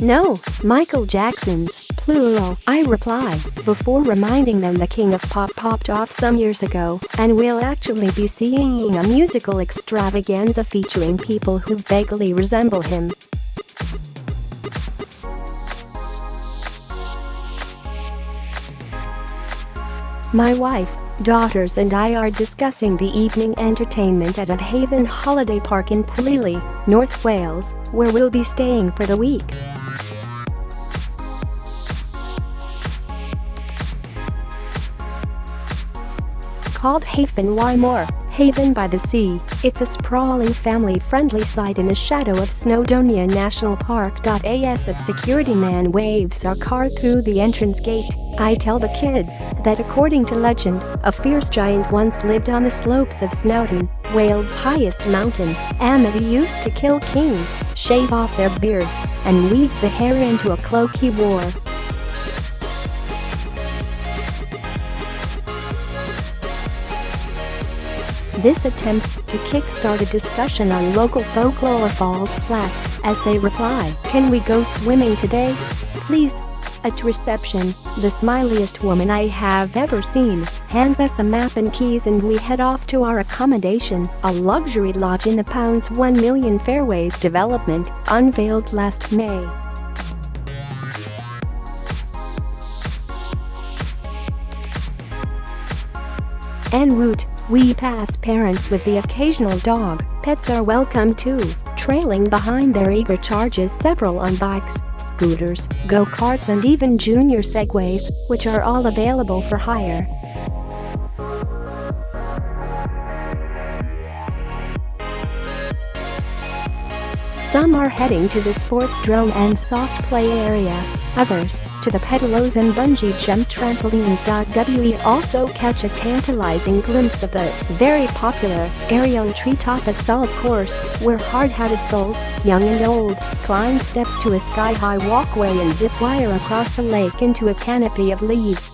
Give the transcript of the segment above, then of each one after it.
No, Michael Jackson's plural, I reply, before reminding them the king of pop popped off some years ago, and we'll actually be seeing a musical extravaganza featuring people who vaguely resemble him. My wife, daughters and I are discussing the evening entertainment at a Haven holiday park in Pwllheli, North Wales, where we'll be staying for the week. Called Hafan y Mor, Haven by the Sea, it's a sprawling family-friendly site in the shadow of Snowdonia National Park. As a security man waves our car through the entrance gate, I tell the kids that according to legend, a fierce giant once lived on the slopes of Snowdon, Wales' highest mountain, and that he used to kill kings, shave off their beards, and weave the hair into a cloak he wore. This attempt to kickstart a discussion on local folklore falls flat as they reply, "Can we go swimming today? Please?" At reception, the smiliest woman I have ever seen hands us a map and keys and we head off to our accommodation, a luxury lodge in the £1 million Fairways development, unveiled last May. En route, we pass parents with the occasional dog. Pets are welcome too, trailing behind their eager charges several on bikes, scooters, go-karts and even junior segways, which are all available for hire. Some are heading to the sports drone and soft play area, others to the pedalos and bungee jump trampolines. We also catch a tantalizing glimpse of the very popular aerial treetop assault course, where hard-hatted souls, young and old, climb steps to a sky-high walkway and zip wire across a lake into a canopy of leaves.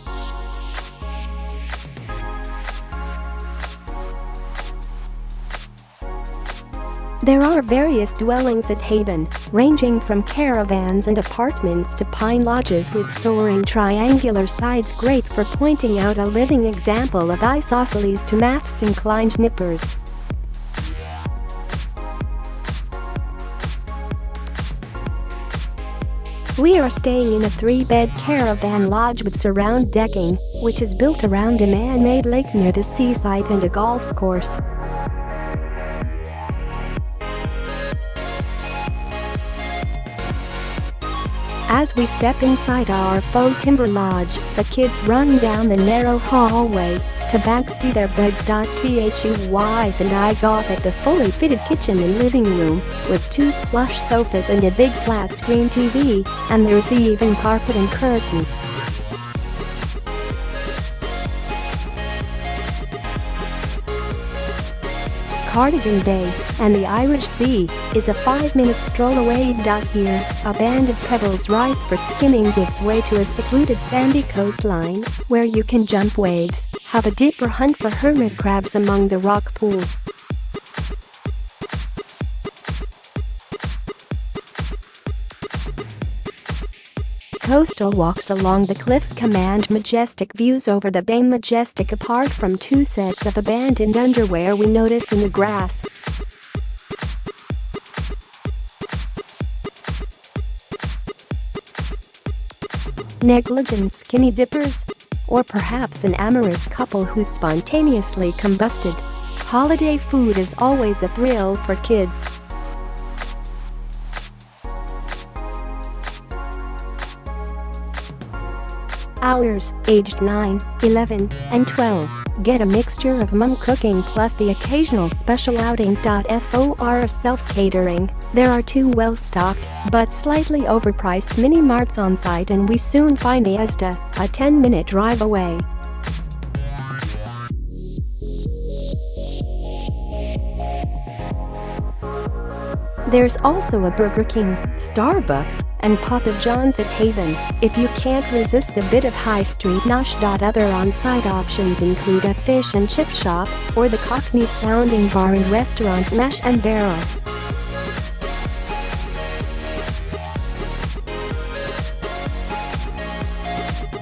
There are various dwellings at Haven, ranging from caravans and apartments to pine lodges with soaring triangular sides, great for pointing out a living example of isosceles to maths-inclined nippers. We are staying in a 3-bed caravan lodge with surround decking, which is built around a man-made lake near the seaside and a golf course. As we step inside our faux timber lodge, the kids run down the narrow hallway to backseat their beds. The wife and I gawk at the fully fitted kitchen and living room, with 2 plush sofas and a big flat-screen TV, and there's even carpet and curtains. Cardigan Bay and the Irish Sea is a 5-minute stroll away. Here, a band of pebbles ripe for skimming gives way to a secluded sandy coastline where you can jump waves, have a dip or hunt for hermit crabs among the rock pools. Coastal walks along the cliffs command majestic views over the bay. Majestic apart from 2 sets of abandoned underwear we notice in the grass. Negligent skinny dippers? Or perhaps an amorous couple who spontaneously combusted. Holiday food is always a thrill for kids. Ours, aged 9, 11, and 12, get a mixture of mum cooking plus the occasional special outing. For self-catering, there are 2 well-stocked but slightly overpriced mini-marts on site, and we soon find the Asda, a 10-minute drive away. There's also a Burger King, Starbucks, and Papa John's at Haven. If you can't resist a bit of high street nosh. Other on-site options include a fish and chip shop or the Cockney-sounding bar and restaurant Mash and Barrel.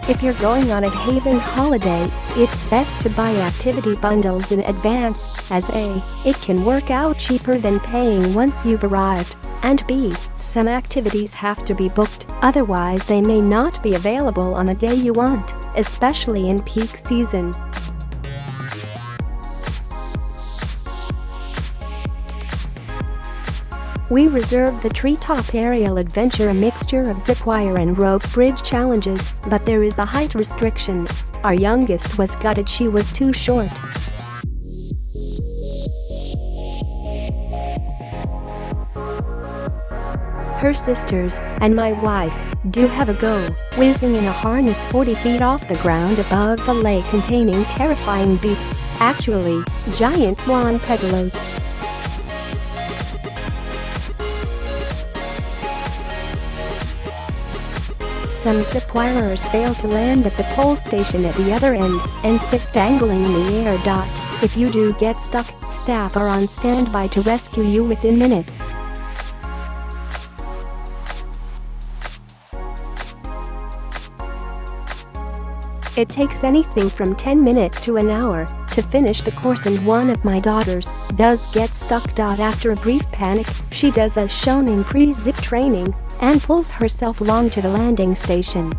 If you're going on a Haven holiday, it's best to buy activity bundles in advance, as A, it can work out cheaper than paying once you've arrived, and B, some activities have to be booked, otherwise they may not be available on the day you want, especially in peak season. We reserved the treetop aerial adventure, a mixture of zip wire and rope bridge challenges, but there is a height restriction. Our youngest was gutted she was too short. Her sisters and my wife do have a go, whizzing in a harness 40 feet off the ground above the lake containing terrifying beasts, actually, giant swan pedalos. Some zip-wirers fail to land at the pole station at the other end and sit dangling in the air. If you do get stuck, staff are on standby to rescue you within minutes. It takes anything from 10 minutes to an hour to finish the course, and one of my daughters does get stuck. After a brief panic, she does as shown in pre-zip training and pulls herself along to the landing station.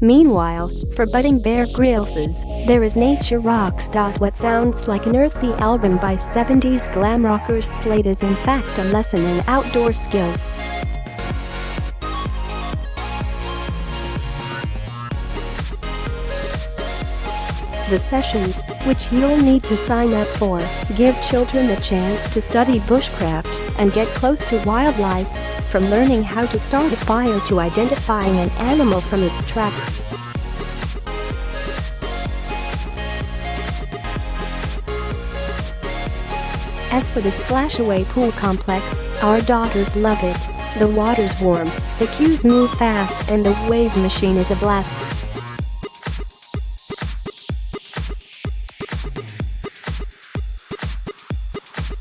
Meanwhile, for budding Bear Grylls, there is Nature Rocks. What sounds like an earthy album by 70s glam rockers Slade is in fact a lesson in outdoor skills. The sessions, which you'll need to sign up for, give children the chance to study bushcraft and get close to wildlife, from learning how to start a fire to identifying an animal from its tracks. As for the splashaway pool complex, our daughters love it. The water's warm, the cues move fast, and the wave machine is a blast.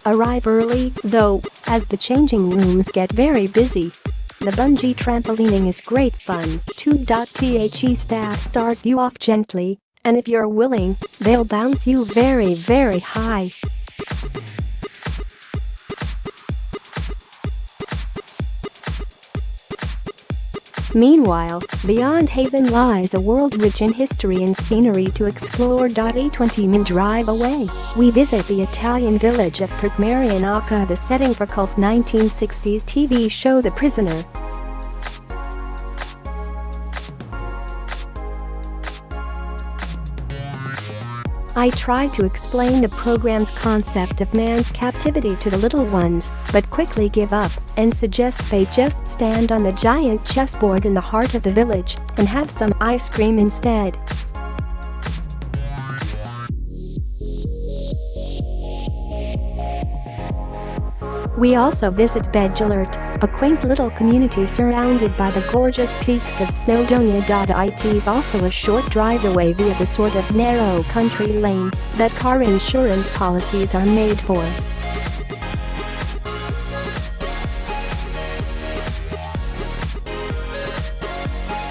Arrive early, though, as the changing rooms get very busy. The bungee trampolining is great fun. The staff start you off gently, and if you're willing, they'll bounce you very, very high. Meanwhile, beyond Haven lies a world rich in history and scenery to explore. A 20-minute drive away, we visit the Italian village of Portmarianaca, the setting for cult 1960s TV show The Prisoner. I try to explain the program's concept of man's captivity to the little ones, but quickly give up and suggest they just stand on the giant chessboard in the heart of the village and have some ice cream instead. We also visit Pwllheli, a quaint little community surrounded by the gorgeous peaks of Snowdonia. It's also a short drive away via the sort of narrow country lane that car insurance policies are made for.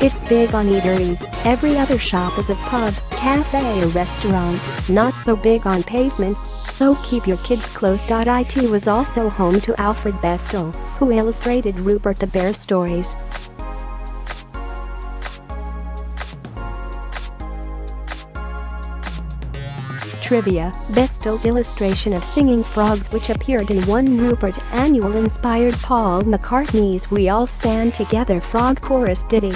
It's big on eateries. Every other shop is a pub, cafe or restaurant, not so big on pavements, so keep your kids close. It was also home to Alfred Bestel, who illustrated Rupert the Bear stories. Trivia: Bestel's illustration of singing frogs, which appeared in one Rupert annual, inspired Paul McCartney's We All Stand Together frog chorus ditty.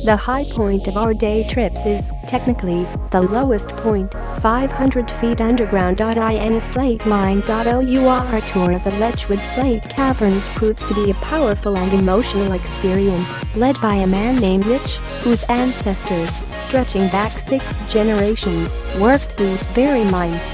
The high point of our day trips is, technically, the lowest point. 500 feet underground. In a slate mine. Our tour of the Letchwood Slate Caverns proves to be a powerful and emotional experience, led by a man named Rich, whose ancestors, stretching back 6 generations, worked these very mines.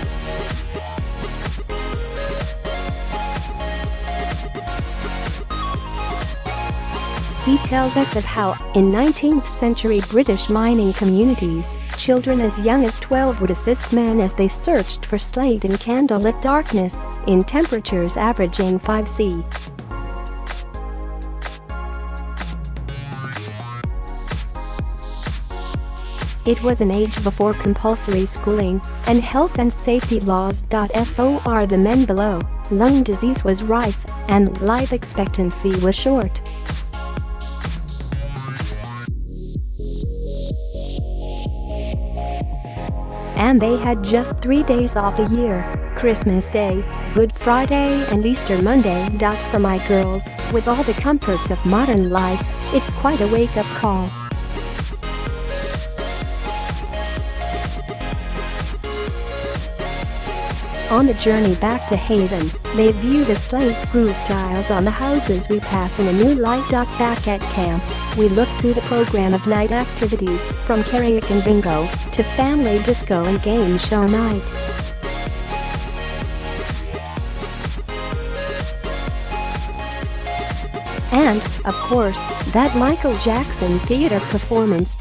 He tells us of how, in 19th century British mining communities, children as young as 12 would assist men as they searched for slate in candlelit darkness, in temperatures averaging 5°C. It was an age before compulsory schooling and health and safety laws. For the men below, lung disease was rife and life expectancy was short. And they had just 3 days off a year: Christmas Day, Good Friday and Easter Monday. For my girls, with all the comforts of modern life, it's quite a wake-up call. On the journey back to Haven, they view the slate groove tiles on the houses we pass in a new light. Back at camp, we look through the program of night activities, from karaoke and bingo to family disco and game show night. And, of course, that Michael Jackson theater performance.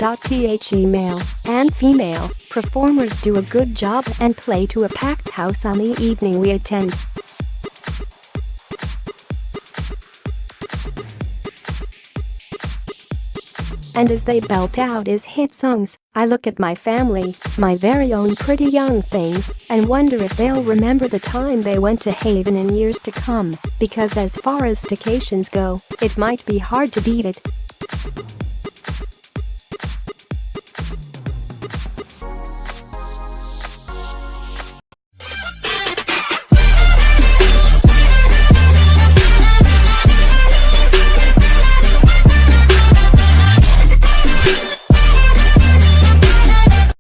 Male and female performers do a good job and play to a packed house on the evening we attend. And as they belt out his hit songs, I look at my family, my very own pretty young things, and wonder if they'll remember the time they went to Haven in years to come, because as far as staycations go, it might be hard to beat it.